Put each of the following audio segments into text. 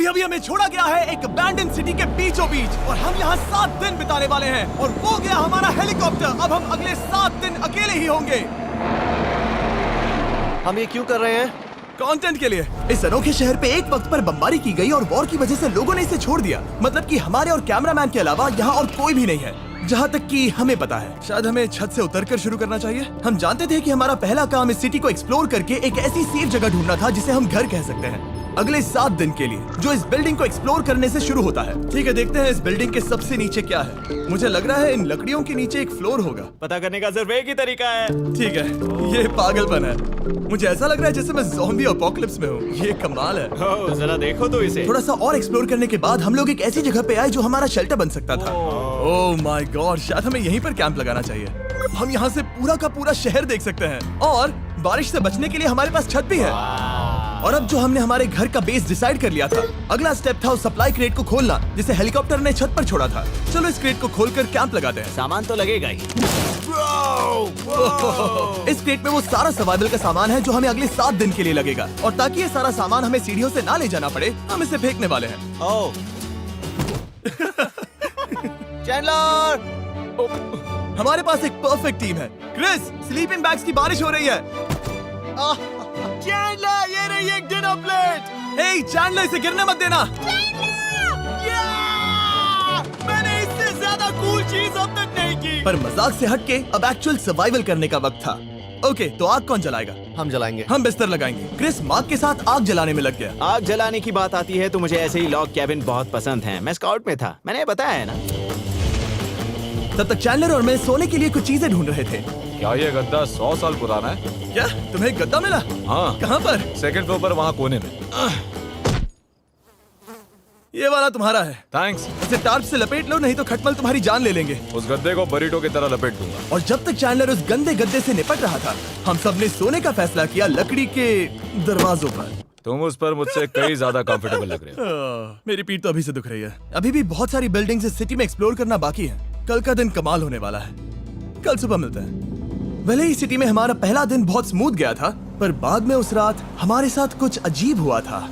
अभी अभी हमें छोड़ा गया है एक अबैंडन सिटी के बीचों बीच और हम यहाँ 7 दिन बिताने वाले हैं और वो गया हमारा हेलीकॉप्टर। अब हम अगले 7 दिन अकेले ही होंगे। हम ये क्यों कर रहे हैं? कंटेंट के लिए। इस अनोखे शहर पे एक वक्त पर बमबारी की गई और वॉर की वजह से लोगों ने इसे छोड़ दिया। मतलब कि हमारे और कैमरामैन के अलावा यहाँ और कोई भी नहीं है, जहाँ तक कि हमें पता है। शायद हमें छत से उतरकर शुरू करना चाहिए। हम जानते थे कि हमारा पहला काम इस सिटी को एक्सप्लोर करके एक ऐसी सेफ जगह ढूंढना था जिसे हम घर कह सकते हैं, अगले 7 दिन के लिए, जो इस बिल्डिंग को एक्सप्लोर करने से शुरू होता है। ठीक है, देखते हैं इस बिल्डिंग के सबसे नीचे क्या है। मुझे लग रहा है इन लकड़ियों के नीचे एक फ्लोर होगा। पता करने का सिर्फ एक ही तरीका है। ठीक है, ये पागलपन है। मुझे ऐसा लग रहा है जैसे मैं ज़ॉम्बी अपोकलिप्स में हूँ। ये कमाल है। ओह, जरा देखो तो इसे। थोड़ा सा और एक्सप्लोर करने के बाद हम लोग एक ऐसी जगह पे आए जो हमारा शेल्टर बन सकता था। ओह माय गॉड, शायद हमें यहीं पर कैंप लगाना चाहिए। हम यहाँ से पूरा का पूरा शहर देख सकते हैं और बारिश से बचने के लिए हमारे पास छत भी है। और अब जो हमने हमारे घर का बेस डिसाइड कर लिया था, अगला स्टेप था उस सप्लाई क्रेट को खोलना जिसे हेलीकॉप्टर ने छत पर छोड़ा था। चलो इस क्रेट को खोलकर कैंप लगाते हैं। सामान तो लगेगा ही। इस क्रेट में वो सारा सर्वाइवल का सामान है जो हमें अगले 7 दिन के लिए लगेगा। और ताकि ये सारा सामान हमें सीढ़ियों से ना ले जाना पड़े, हम इसे फेंकने वाले हैं। ओह, चैंडलर! हमारे पास एक परफेक्ट टीम है। क्रिस, स्लीपिंग बैग्स की बारिश हो रही है। चैंडलर, ये रही एक डिनर प्लेट। हे चैंडलर, इसे गिरने मत देना। मैंने इससे ज्यादा कूल चीज अब तक नहीं की। पर मजाक से हटके अब एक्चुअल सर्वाइवल करने का वक्त था। ओके, तो आग कौन जलाएगा? हम जलाएंगे। हम बिस्तर लगाएंगे। क्रिस मार्क के साथ आग जलाने में लग गया। आग जलाने की बात आती है तो मुझे ऐसे ही लॉग कैबिन बहुत पसंद हैं। मैं स्काउट में था, मैंने बताया है ना। तब तक चैंडलर और मैं सोने के लिए कुछ चीजें ढूंढ रहे थे। क्या ये गद्दा 100 साल पुराना है? क्या तुम्हें गद्दा मिला? हाँ। कहाँ पर? सेकंड फ्लोर पर, वहाँ कोने में। ये वाला तुम्हारा है। थैंक्स। इसे टार्प से लपेट लो, नहीं तो खटमल तुम्हारी जान ले लेंगे। उस गद्दे को बरीटो की तरह लपेट दूंगा। और जब तक चैंडलर उस गंदे गद्दे से निपट रहा था, हम सब ने सोने का फैसला किया लकड़ी के दरवाजों पर। तुम उस पर मुझसे कई ज्यादा कंफर्टेबल लग रहे हो। मेरी पीठ तो अभी से दुख रही है। अभी भी बहुत सारी बिल्डिंग्स इस सिटी में एक्सप्लोर करना बाकी है। कल का दिन कमाल होने वाला है। कल सुबह मिलते हैं। भले ही सिटी में हमारा पहला दिन बहुत स्मूथ गया था, पर बाद में उस रात हमारे साथ कुछ अजीब हुआ था।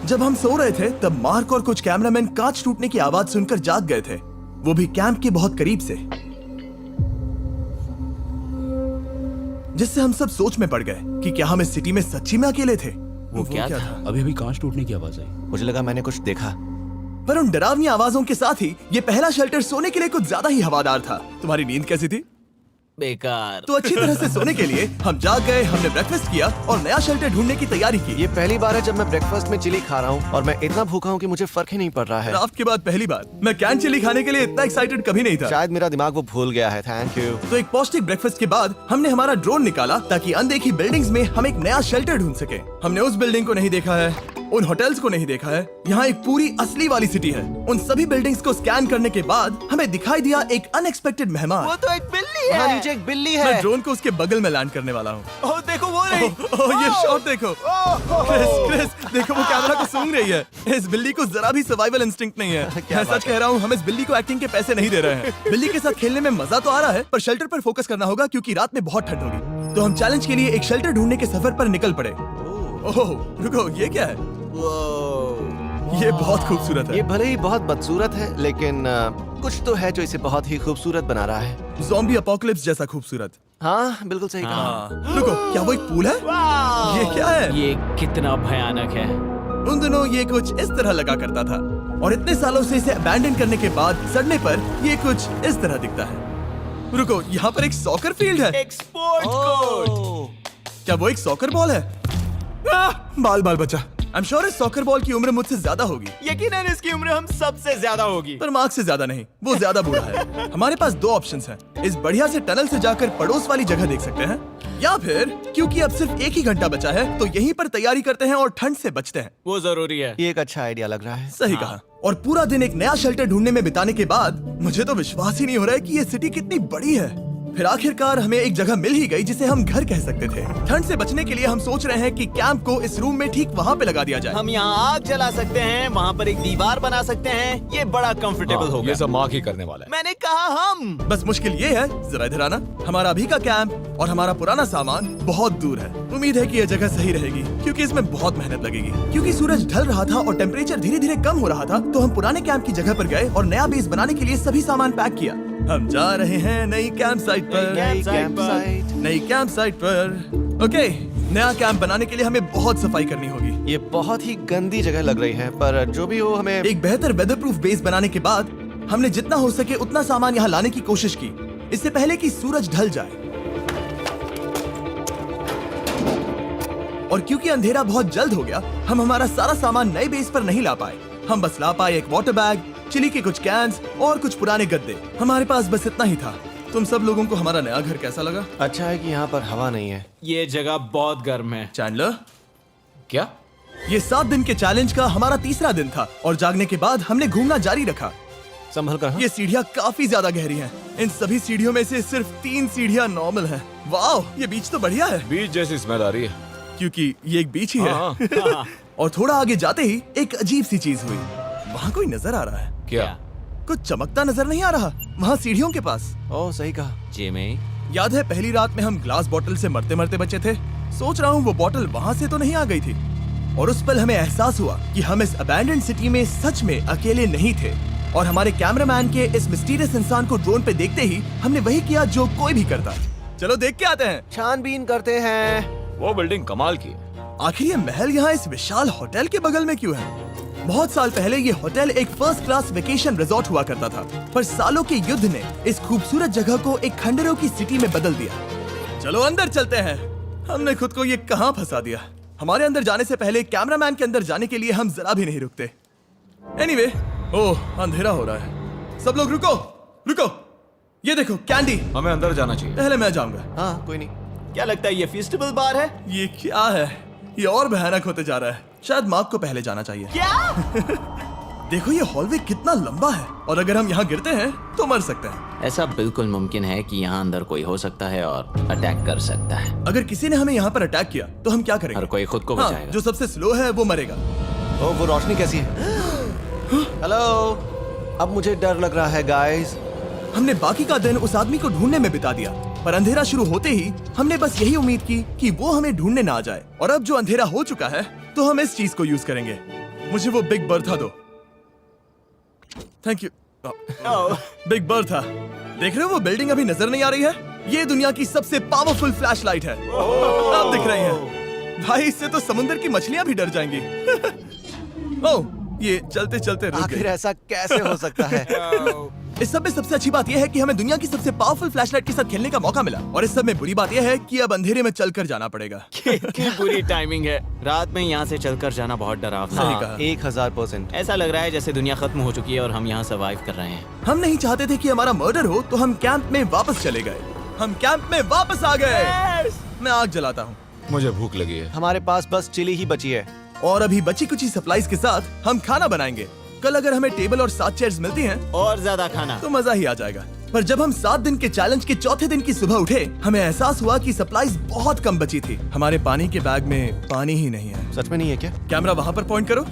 जब हम सो रहे थे तब मार्क और कुछ कैमरामैन कांच टूटने की आवाज सुनकर जाग गए थे, वो भी कैंप के बहुत करीब से, जिससे हम सब सोच में पड़ गए कि क्या हम इस सिटी में सच्ची में अकेले थे। वो क्या था? अभी अभी कांच टूटने की आवाज आई। मुझे लगा मैंने कुछ देखा। पर उन डरावनी आवाजों के साथ ही ये पहला शेल्टर सोने के लिए कुछ ज्यादा ही हवादार था। तुम्हारी नींद कैसी थी? बेकार। तो अच्छी तरह से सोने के लिए हम जाग गए, हमने ब्रेकफास्ट किया और नया शेल्टर ढूंढने की तैयारी की। ये पहली बार है जब मैं ब्रेकफास्ट में चिली खा रहा हूँ और मैं इतना भूखा हूँ कि मुझे फर्क ही नहीं पड़ रहा है। रात के बाद पहली बार। मैं कैन चिली खाने के लिए इतना एक्साइटेड कभी नहीं था। शायद मेरा दिमाग वो भूल गया है। Thank you. तो एक पौष्टिक ब्रेकफास्ट के बाद हमने हमारा ड्रोन निकाला ताकि अनदेखी बिल्डिंग्स में हम एक नया शेल्टर ढूंढ सके। हमने उस बिल्डिंग को नहीं देखा है, उन होटल्स को नहीं देखा है। यहाँ एक पूरी असली वाली सिटी है। उन सभी बिल्डिंग्स को स्कैन करने के बाद हमें दिखाई दिया एक अनएक्सपेक्टेड मेहमान। वो तो एक बिल्ली वहाँ है। नीचे एक बिल्ली मैं है। ड्रोन को उसके बगल में लैंड करने वाला हूँ। ओह, देखो वो रही। ओह, ये शॉट देखो। क्रिस, देखो वो कैमरा को सूंघ रही है। इस बिल्ली को जरा भी सर्वाइवल इंस्टिंक्ट नहीं है। मैं सच कह रहा हूँ, हम इस बिल्ली को एक्टिंग के पैसे नहीं दे रहे हैं। बिल्ली के साथ खेलने में मजा तो आ रहा है, पर शेल्टर पर फोकस करना होगा क्योंकि रात में बहुत ठंड होगी। तो हम चैलेंज के लिए एक शेल्टर ढूंढने के सफर पर निकल पड़े। ओह रुको, ये क्या है? ये बहुत खूबसूरत है। ये भले ही बहुत बदसूरत है, लेकिन कुछ तो है जो इसे बहुत ही खूबसूरत बना रहा है। ज़ॉम्बी अपोकलिप्स जैसा खूबसूरत। हाँ, बिल्कुल सही कहा। हाँ। रुको, क्या वो एक पूल है? ये क्या है? ये कितना भयानक है। उन दिनों ये कुछ इस तरह लगा करता था और इतने सालों से इसे अबैंडन करने के बाद सड़ने पर ये कुछ इस तरह दिखता है। रुको, यहाँ पर एक सॉकर फील्ड है। एक स्पोर्ट्स कोर्ट। क्या वो एक सॉकर बॉल है? बाल बाल बचा। आई एम श्योर इस सॉकर बॉल की उम्र मुझसे ज्यादा होगी। यकीनन इसकी उम्र हम सबसे ज्यादा होगी। पर मार्क से ज्यादा नहीं, वो ज्यादा बूढ़ा है। हमारे पास 2 ऑप्शंस हैं। इस बढ़िया से टनल से जाकर पड़ोस वाली जगह देख सकते हैं, या फिर क्योंकि अब सिर्फ 1 ही घंटा बचा है तो यहीं पर तैयारी करते हैं और ठंड से बचते हैं। वो जरूरी है। ये एक अच्छा आइडिया लग रहा है। सही कहा। और पूरा दिन एक नया शेल्टर ढूंढने में बिताने के बाद मुझे तो विश्वास ही नहीं हो रहा है कि ये सिटी कितनी बड़ी है। फिर आखिरकार हमें एक जगह मिल ही गई जिसे हम घर कह सकते थे। ठंड से बचने के लिए हम सोच रहे हैं कि कैंप को इस रूम में ठीक वहाँ पे लगा दिया जाए। हम यहाँ आग जला सकते हैं, वहाँ पर एक दीवार बना सकते हैं। ये बड़ा कंफर्टेबल हाँ, होगा। ये सब मार्क ही करने वाला है। मैंने कहा हम। बस मुश्किल ये है, जरा इधर आना, हमारा अभी का कैंप और हमारा पुराना सामान बहुत दूर है। उम्मीद है कि यह जगह सही रहेगी क्योंकि इसमें बहुत मेहनत लगेगी। क्योंकि सूरज ढल रहा था और टेम्परेचर धीरे धीरे कम हो रहा था, तो हम पुराने कैंप की जगह पर गए और नया बेस बनाने के लिए सभी सामान पैक किया। हम जा रहे हैं नई कैंप साइट पर। नई कैंप साइट पर। ओके, नया कैंप बनाने के लिए हमें बहुत सफाई करनी होगी। ये बहुत ही गंदी जगह लग रही है, पर जो भी हो हमें एक बेहतर वेदरप्रूफ बेस बनाने के बाद हमने जितना हो सके उतना सामान यहाँ लाने की कोशिश की, इससे पहले कि सूरज ढल जाए। और क्योंकि अंधेरा बहुत जल्द हो गया, हम हमारा सारा सामान नए बेस पर नहीं ला पाए। हम बस ला पाए एक वाटर बैग, चिली के कुछ कैंस और कुछ पुराने गद्दे। हमारे पास बस इतना ही था। तुम सब लोगों को हमारा नया घर कैसा लगा? अच्छा है कि यहाँ पर हवा नहीं है। ये जगह बहुत गर्म है। चैंडलर, क्या? ये 7 दिन के चैलेंज का हमारा तीसरा दिन था और जागने के बाद हमने घूमना जारी रखा। संभल कर। हाँ? ये सीढ़ियाँ काफी ज्यादा गहरी हैं। इन सभी सीढ़ियों में से सिर्फ 3 सीढ़ियाँ नॉर्मल हैं। वाह, ये बीच तो बढ़िया है बीच जैसी स्मेल आ रही है। क्योंकि ये एक बीच ही हाँ। है। और थोड़ा आगे जाते ही एक अजीब सी चीज हुई। वहाँ कोई नजर आ रहा है। क्या? कुछ चमकता नजर नहीं आ रहा वहाँ सीढ़ियों के पास। ओह, सही कहा। जिमी, याद है पहली रात में हम ग्लास बॉटल से मरते मरते बचे थे? सोच रहा हूँ वो बॉटल वहाँ से तो नहीं आ गई थी। और उस पल हमें एहसास हुआ कि हम इस अबैंडन्ड सिटी में सच में अकेले नहीं थे। और हमारे कैमरामैन के इस मिस्टीरियस इंसान को ड्रोन पे देखते ही हमने वही किया जो कोई भी करता। चलो देख के आते हैं। छानबीन करते हैं। वो बिल्डिंग कमाल की है। आखिर ये महल यहाँ इस विशाल होटल के बगल में क्यों है? बहुत साल पहले ये होटल एक फर्स्ट क्लास वेकेशन रिजॉर्ट हुआ करता था, पर सालों के युद्ध ने इस खूबसूरत जगह को एक खंडरों की सिटी में बदल दिया। चलो अंदर चलते हैं। हमने खुद को ये कहाँ फंसा दिया। हमारे अंदर जाने से पहले कैमरामैन के अंदर जाने के लिए हम जरा भी नहीं रुकते। एनीवे, ओह अंधेरा हो रहा है। सब लोग रुको, रुको। ये देखो कैंडी। हमें अंदर जाना चाहिए। पहले मैं जाऊंगा। हाँ, कोई नहीं। क्या लगता है ये फेस्टिवल बार है? ये क्या है? ये और भयानक होते जा रहा है। शायद मार्क को पहले जाना चाहिए। क्या? देखो ये हॉलवे कितना लंबा है और अगर हम यहाँ गिरते हैं तो मर सकते हैं। ऐसा बिल्कुल मुमकिन है कि यहाँ अंदर कोई हो सकता है और अटैक कर सकता है। अगर किसी ने हमें यहाँ पर अटैक किया तो हम क्या करेंगे? हर कोई खुद को हाँ, बचाएगा। जो सबसे स्लो है वो मरेगा। ओह, वो रोशनी कैसी है? हेलो, अब मुझे डर लग रहा है गाइस। हमने बाकी का दिन उस आदमी को ढूंढने में बिता दिया, पर अंधेरा शुरू होते ही हमने बस यही उम्मीद की कि वो हमें ढूंढने ना आ जाए। और अब जो अंधेरा हो चुका है तो हम इस चीज को यूज करेंगे। मुझे वो बिग बर्था दो। Thank you. बिग बर्था, देख रहे हो वो बिल्डिंग अभी नजर नहीं आ रही है? ये दुनिया की सबसे पावरफुल फ्लैशलाइट है। अब दिख रही है। भाई इससे तो समुद्र की मछलियां भी डर जाएंगी। ओह, ये चलते चलते रुक आखिर गई। ऐसा कैसे हो सकता है? इस सब में सबसे अच्छी बात यह है कि हमें दुनिया की सबसे पावरफुल फ्लैशलाइट के साथ खेलने का मौका मिला। और इस सब में बुरी बात यह है कि अब अंधेरे में चलकर जाना पड़ेगा। कितनी बुरी टाइमिंग है। रात में यहाँ से चलकर जाना बहुत डरावना सही है। कहा। 1000%। ऐसा लग रहा है जैसे दुनिया खत्म हो चुकी है और हम यहाँ सर्वाइव कर रहे हैं। हम नहीं चाहते थे कि हमारा मर्डर हो, तो हम कैंप में वापस चले गए। हम कैंप में वापस आ गए। मैं आग जलाता हूँ मुझे भूख लगी है। हमारे पास बस चिली ही बची है। और अभी बची कुछ सप्लाईज के साथ हम खाना बनाएंगे। कल अगर हमें टेबल और 7 चेयर्स मिलती हैं और ज्यादा खाना तो मजा ही आ जाएगा। पर जब हम 7 दिन के चैलेंज के चौथे दिन की सुबह उठे, हमें एहसास हुआ कि सप्लाईज बहुत कम बची थी। हमारे पानी के बैग में पानी ही नहीं है। सच में नहीं है क्या? कैमरा वहाँ पर पॉइंट करो।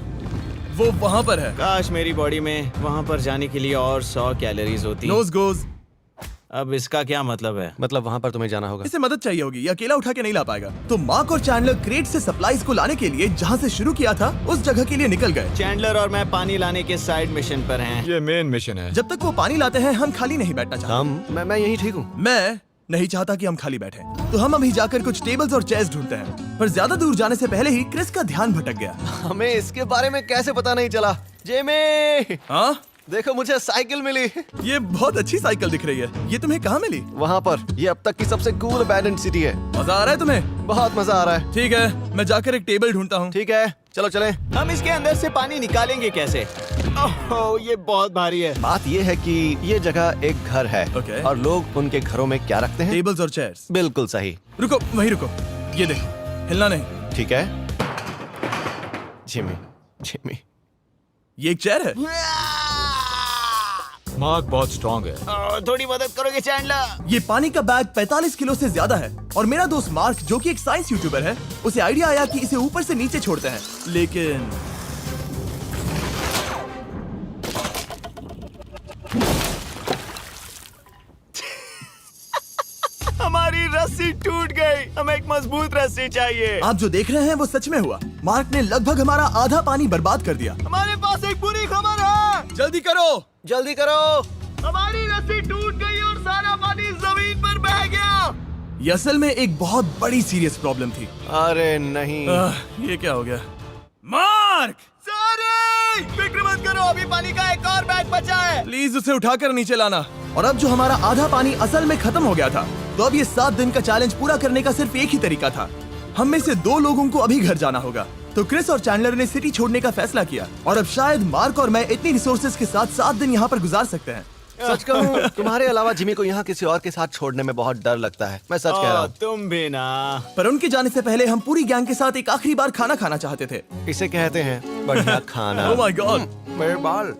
वो वहाँ पर है। काश मेरी बॉडी में वहाँ पर जाने के लिए और 100 कैलोरीज होती। नोज गोज। अब इसका क्या मतलब है? मतलब वहाँ पर तुम्हें जाना होगा। इसे मदद चाहिए होगी, ये अकेला उठा के नहीं ला पाएगा। तो मार्क और चैंडलर क्रेट से सप्लाईज को लाने के लिए जहाँ से शुरू किया था उस जगह के लिए निकल गए। चैंडलर और मैं पानी लाने के साइड मिशन पर हैं। ये मेन मिशन है। जब तक वो पानी लाते हैं हम खाली नहीं बैठना चाहते। मैं यही ठीक हूँ। मैं नहीं चाहता कि हम खाली बैठे, तो हम अभी जाकर कुछ टेबल्स और चेयर्स ढूंढते हैं। पर ज्यादा दूर जाने से पहले ही क्रिस का ध्यान भटक गया। हमें इसके बारे में कैसे पता नहीं चला? जेमी, हाँ, देखो मुझे साइकिल मिली। ये बहुत अच्छी साइकिल दिख रही है। ये तुम्हें कहाँ मिली? वहाँ पर। ये अब तक की सबसे कूल अबैंडन्ड सिटी है। मजा आ रहा है तुम्हें? बहुत मजा आ रहा है। ठीक है, मैं जाकर एक टेबल ढूंढता हूँ। ठीक है, चलो चलें। हम इसके अंदर से पानी निकालेंगे कैसे? ओह, ये बहुत भारी है। बात ये है कि ये जगह एक घर है। Okay. और लोग उनके घरों में क्या रखते हैं? टेबल्स और चेयर्स। बिल्कुल सही। रुको, वहीं रुको। ये देखो, हिलना नहीं। ठीक है। Jimmy, Jimmy. ये एक चेयर है। मार्क बहुत स्ट्रांग है। थोड़ी मदद करोगे चैंडलर? ये पानी का बैग 45 किलो से ज्यादा है और मेरा दोस्त मार्क जो कि एक साइंस यूट्यूबर है, उसे आइडिया आया कि इसे ऊपर से नीचे छोड़ते हैं, लेकिन हमारी रस्सी टूट गई। हमें एक मजबूत रस्सी चाहिए। आप जो देख रहे हैं वो सच में हुआ। मार्क ने लगभग हमारा आधा पानी बर्बाद कर दिया। हमारे पास एक बुरी खबर है। जल्दी करो। जल्दी करो। हमारी रस्सी टूट गई और सारा पानी जमीन पर बह गया। ये असल में एक बहुत बड़ी सीरियस प्रॉब्लम थी। अरे नहीं। ये क्या हो गया? मार्क, सॉरी, फिक्र मत करो, अभी पानी का एक और बैग बचा है। प्लीज उसे उठाकर नीचे लाना। और अब जो हमारा आधा पानी असल में खत्म हो गया था, तो अब ये 7 दिन का चैलेंज पूरा करने का सिर्फ एक ही तरीका था। हम में से 2 लोगों को अभी घर जाना होगा। तो क्रिस और चैंडलर ने सिटी छोड़ने का फैसला किया और अब शायद मार्क और मैं इतनी रिसोर्सेज के साथ 7 दिन यहाँ पर गुजार सकते हैं। सच कहूँ, तुम्हारे अलावा जिमी को यहाँ किसी और के साथ छोड़ने में बहुत डर लगता है। मैं सच कह रहा हूँ। तुम भी ना। पर उनके जाने से पहले हम पूरी गैंग के साथ एक आखिरी बार खाना खाना चाहते थे। इसे कहते हैं बढ़िया खाना। Oh my God. मेरे बाल।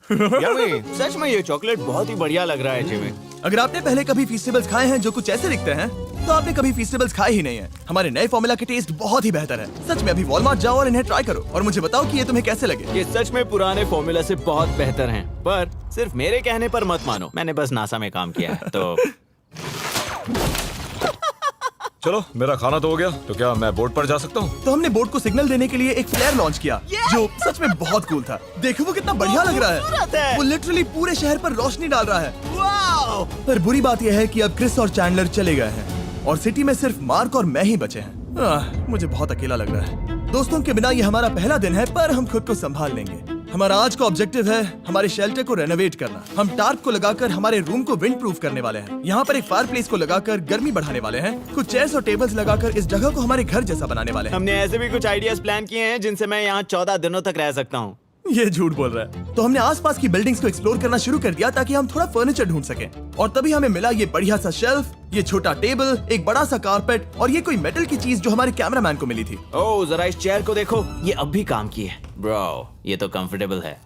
यम्मी। सच में ये चॉकलेट बहुत ही बढ़िया लग रहा है जिमी। अगर आपने पहले कभी फीस्टेबल्स खाए हैं जो कुछ ऐसे दिखते हैं, तो आपने कभी फीस्टेबल्स खाए ही नहीं है। हमारे नए फॉर्मूला के टेस्ट बहुत ही बेहतर है। सच में अभी वॉलमार्ट जाओ और इन्हें ट्राई करो और मुझे बताओ कि ये तुम्हें कैसे लगे। ये सच में पुराने फॉर्मूला से बहुत बेहतर हैं, पर सिर्फ मेरे कहने पर मत मानो। मैंने बस नासा में काम किया है तो। चलो, मेरा खाना तो हो गया, तो क्या मैं बोट पर जा सकता हूँ? तो हमने बोट को सिग्नल देने के लिए एक फ्लेयर लॉन्च किया, जो सच में बहुत कूल था। देखो वो कितना बढ़िया लग रहा खूबसूरत है। है। वो लिटरली पूरे शहर पर रोशनी डाल रहा है। वाओ! पर बुरी बात यह है कि अब क्रिस और चैंडलर चले गए हैं और सिटी में सिर्फ मार्क और मैं ही बचे हैं। मुझे बहुत अकेला लग रहा है। दोस्तों के बिना ये हमारा पहला दिन है, पर हम खुद को संभाल लेंगे। हमारा आज का ऑब्जेक्टिव है हमारे शेल्टर को रेनोवेट करना। हम टार्प को लगाकर हमारे रूम को विंड प्रूफ करने वाले हैं। यहाँ पर एक फायर प्लेस को लगाकर गर्मी बढ़ाने वाले हैं। कुछ चेयर्स और टेबल्स लगाकर इस जगह को हमारे घर जैसा बनाने वाले हैं। हमने ऐसे भी कुछ आइडियाज प्लान किए हैं जिनसे मैं यहाँ 14 दिनों तक रह सकता हूँ। ये झूठ बोल रहा है। तो हमने आसपास की बिल्डिंग्स को एक्सप्लोर करना शुरू कर दिया ताकि हम थोड़ा फर्नीचर ढूंढ सकें। और तभी हमें मिला ये बढ़िया सा शेल्फ, ये छोटा टेबल, एक बड़ा सा कारपेट और ये कोई मेटल की चीज जो हमारे कैमरामैन को मिली थी। ओह, जरा इस चेयर को देखो, ये अब भी काम की है। ब्रो, ये तो कंफर्टेबल है।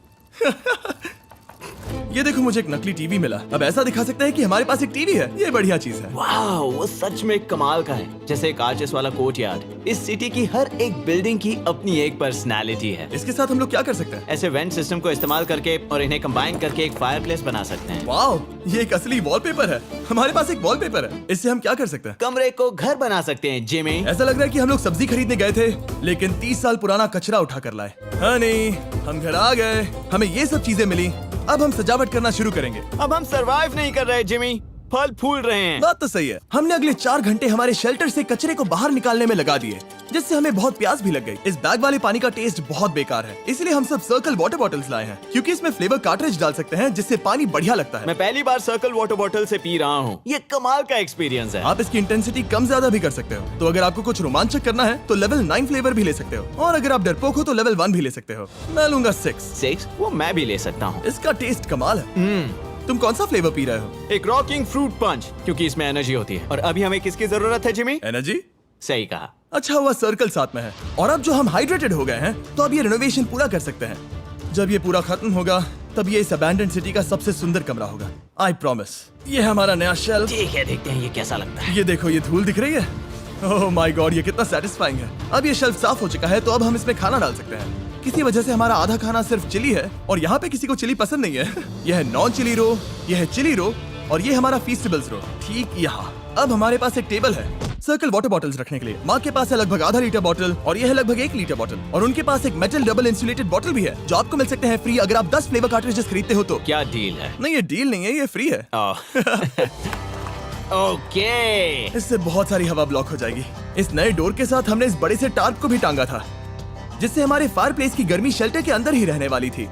ये देखो, मुझे एक नकली टीवी मिला। अब ऐसा दिखा सकते हैं कि हमारे पास एक टीवी है। ये बढ़िया चीज है। वाओ, वो सच में कमाल का है। जैसे एक आर्चेस वाला कोर्टयार्ड। इस सिटी की हर एक बिल्डिंग की अपनी एक पर्सनालिटी है। इसके साथ हम लोग क्या कर सकते हैं? ऐसे वेंट सिस्टम को इस्तेमाल करके और इन्हें कंबाइन करके एक फायरप्लेस बना सकते हैं। वाओ, ये एक असली वॉलपेपर है। हमारे पास एक वॉलपेपर है। इससे हम क्या कर सकते हैं? कमरे को घर बना सकते हैं जिमी। ऐसा लग रहा है कि हम लोग सब्जी खरीदने गए थे, लेकिन 30 साल पुराना कचरा उठा कर लाए। हनी, हम घर आ गए। हमें ये सब चीजें मिली। अब हम सजावट करना शुरू करेंगे। अब हम सरवाइव नहीं कर रहे जिमी, फल फूल रहे हैं। बात तो सही है। हमने अगले 4 घंटे हमारे शेल्टर से कचरे को बाहर निकालने में लगा दिए, जिससे हमें बहुत प्यास भी लग गई। इस बैग वाले पानी का टेस्ट बहुत बेकार है, इसलिए हम सब सर्कल वाटर बॉटल्स लाए हैं, क्योंकि इसमें फ्लेवर कार्ट्रिज डाल सकते हैं जिससे पानी बढ़िया लगता है। मैं पहली बार सर्कल वाटर बॉटल से पी रहा हूँ। ये कमाल का एक्सपीरियंस है। आप इसकी इंटेंसिटी कम ज्यादा भी कर सकते हो। तो अगर आपको कुछ रोमांचक करना है तो लेवल 9 फ्लेवर भी ले सकते हो, और अगर आप डरपोक हो तो लेवल 1 भी ले सकते हो। मैं लूंगा 6। 6? वो मैं भी ले सकता हूँ। इसका टेस्ट कमाल है। तुम कौन सा फ्लेवर पी रहे हो? एक रॉकिंग फ्रूट पंच, क्योंकि इसमें एनर्जी होती है। और अभी हमें किसकी जरूरत है जिमी? एनर्जी? सही कहा। अच्छा हुआ सर्कल साथ में है। और अब जो हम हाइड्रेटेड हो गए हैं, तो अब ये रिनोवेशन पूरा कर सकते हैं। जब ये पूरा खत्म होगा, तब ये इस अबैंडन्ड सिटी का सबसे सुंदर कमरा होगा। I promise. ये है हमारा नया शेल्फ। ठीक है, देखते हैं ये कैसा लगता है। ये देखो, ये धूल दिख रही है। ओह माय गॉड, ये कितना सेटिस्फाइंग है। अब ये शेल्फ साफ हो चुका है, तो अब हम इसमें खाना डाल सकते हैं। किसी वजह से हमारा आधा खाना सिर्फ चिली है, और यहाँ पे किसी को चिली पसंद नहीं है। यह है नॉन चिली रो, यह है चिली रो, और ये हमारा फीस्टेबल्स रो, ठीक यहाँ। अब हमारे पास एक टेबल है सर्कल वाटर बॉटल्स रखने के लिए। माँ के पास है लगभग आधा लीटर बॉटल, और यह है लगभग 1 लीटर बॉटल। और उनके पास एक मेटल डबल इंसुलेटेड बॉटल भी है, जो आपको मिल सकते हैं फ्री अगर आप 10 फ्लेवर कार्ट्रिजेस खरीदते हो तो। क्या डील है? नहीं, ये डील नहीं है, ये फ्री है। ओके। इससे बहुत सारी हवा ब्लॉक हो जाएगी। इस नए डोर के साथ हमने इस बड़े से टार्प को भी टांगा था, जिससे हमारे फायर प्लेस की गर्मी शेल्टर के अंदर ही रहने वाली थी।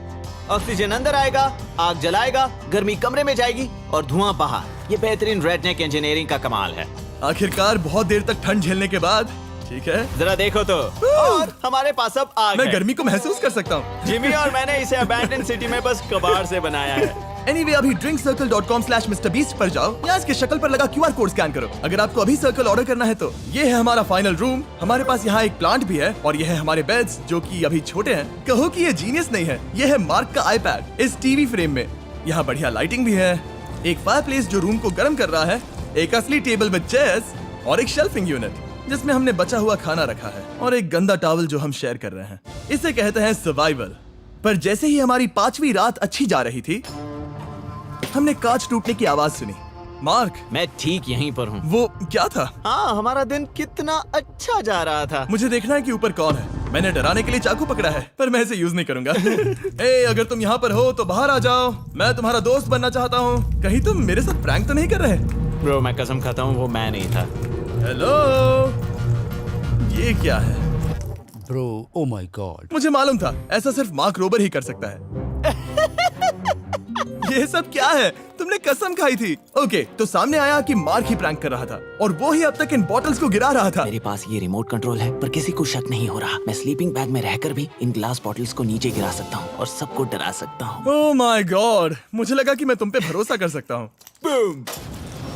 ऑक्सीजन अंदर आएगा, आग जलाएगा, गर्मी कमरे में जाएगी और धुआं बाहर। ये बेहतरीन रेडनेक इंजीनियरिंग का कमाल है। आखिरकार बहुत देर तक ठंड झेलने के बाद, ठीक है, जरा देखो तो। और हमारे पास अब आग मैं है। गर्मी को महसूस कर सकता हूँ। जिमी और मैंने इसे अबैंडन सिटी में बस कबाड़ से बनाया है। Anyway, अभी drinkcircle.com/MrBeast पर जाओ या इसके शक्ल पर लगा QR कोड स्कैन करो। अगर आपको अभी सर्कल ऑर्डर करना है तो। ये है हमारा फाइनल रूम। हमारे पास यहाँ एक प्लांट भी है, और ये है हमारे बेड्स जो कि अभी छोटे हैं। कहो कि ये जीनियस नहीं है, ये है मार्क का आईपैड इस टीवी फ्रेम में। यहाँ बढ़िया लाइटिंग भी है, एक फायरप्लेस जो रूम को गर्म कर रहा है, एक असली टेबल विद चेयर्स और एक शेल्फिंग यूनिट जिसमें हमने बचा हुआ खाना रखा है और एक गंदा टॉवल जो हम शेयर कर रहे हैं। इसे कहते हैं सर्वाइवल। पर जैसे ही हमारी 5वीं रात अच्छी जा रही थी, हमने कांच टूटने की आवाज सुनी। मार्क, मैं ठीक यहीं पर हूँ। वो क्या था? हाँ, हमारा दिन कितना अच्छा जा रहा था। मुझे देखना है कि ऊपर कौन है। मैंने डराने के लिए चाकू पकड़ा है, पर मैं इसे यूज नहीं करूंगा। ए, अगर तुम यहाँ पर हो तो बाहर आ जाओ। मैं तुम्हारा दोस्त बनना चाहता हूँ। कहीं तुम मेरे साथ प्रैंक तो नहीं कर रहे? ब्रो, मैं कसम खाता हूँ वो मैं नहीं था। हेलो, ये क्या है? Bro, oh my God. मुझे मालूम था ऐसा सिर्फ मार्क रोबर ही कर सकता है। ये सब क्या है? तुमने कसम खाई थी। ओके, तो सामने आया कि मार्क ही प्रैंक कर रहा था और वो ही अब तक इन बॉटल्स को गिरा रहा था। मेरे पास ये रिमोट कंट्रोल है, पर किसी को शक नहीं हो रहा। मैं स्लीपिंग बैग में रहकर भी इन ग्लास बॉटल्स को नीचे गिरा सकता हूँ और सबको डरा सकता हूँ। ओह माय गॉड, मुझे लगा कि मैं तुम पे भरोसा कर सकता हूँ। बूम!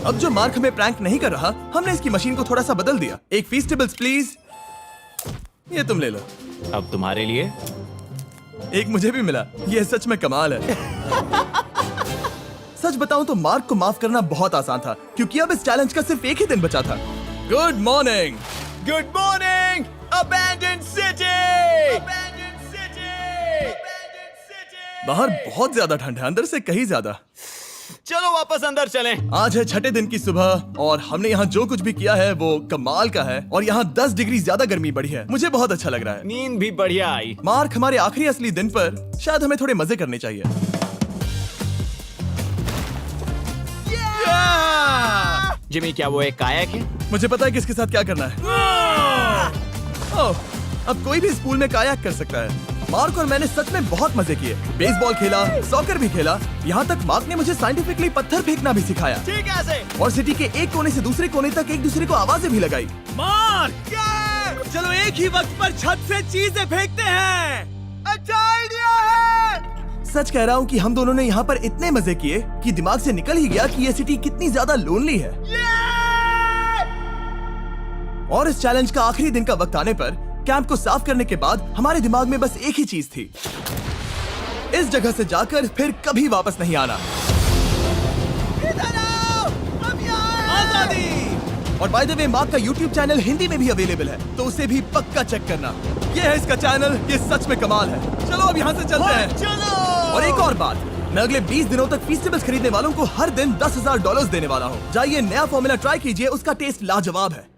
अब जो मार्क हमें प्रैंक नहीं कर रहा, हमने इसकी मशीन को थोड़ा सा बदल दिया। एक फीस्टेबल्स प्लीज। ये तुम ले लो। अब तुम्हारे लिए एक मुझे भी मिला। ये सच में कमाल है। सच बताऊं तो मार्क को माफ करना बहुत आसान था, क्योंकि अब इस चैलेंज का सिर्फ एक ही दिन बचा था। Good morning, good morning, abandoned city. बाहर बहुत ज्यादा ठंड है, अंदर से कहीं ज्यादा। चलो वापस अंदर चलें। आज है 6ठे दिन की सुबह और हमने यहाँ जो कुछ भी किया है वो कमाल का है और यहाँ 10 डिग्री ज्यादा गर्मी बढ़ी है। मुझे बहुत अच्छा लग रहा है। नींद भी बढ़िया आई। मार्क, हमारे आखिरी असली दिन पर शायद हमें थोड़े मजे करने चाहिए। जिमी, क्या वो एक कायाक है? मुझे पता है किसके साथ क्या करना है। ओह, अब कोई भी इस पूल में कायाक कर सकता है। मार्क और मैंने सच में बहुत मजे किए। बेसबॉल खेला, सॉकर भी खेला, यहाँ तक मार्क ने मुझे साइंटिफिकली पत्थर फेंकना भी सिखाया। ठीक है। और सिटी के एक कोने से दूसरे कोने तक एक दूसरे को आवाजें भी लगाई। मार्क, चलो एक ही वक्त पर छत से चीजें फेंकते हैं। अच्छा आइडिया है। सच कह रहा हूँ कि हम दोनों ने यहाँ पर इतने मजे किए कि दिमाग से निकल ही गया कि ये सिटी कितनी ज्यादा लोनली है। और इस चैलेंज का आखिरी दिन का वक्त आने पर कैंप को साफ करने के बाद हमारे दिमाग में बस एक ही चीज थी, इस जगह से जाकर फिर कभी वापस नहीं आना। आजादी! और बाय द वे, मार्क का YouTube चैनल हिंदी में भी अवेलेबल है, तो उसे भी पक्का चेक करना। ये है इसका चैनल, ये सच में कमाल है। चलो अब यहाँ से चलते हैं। चलो। और एक और बात, मैं अगले 20 दिनों तक फीस्टेबल्स खरीदने वालों को हर दिन $10,000 देने वाला हूँ। जाइए नया फॉर्मूला ट्राई कीजिए, उसका टेस्ट लाजवाब है।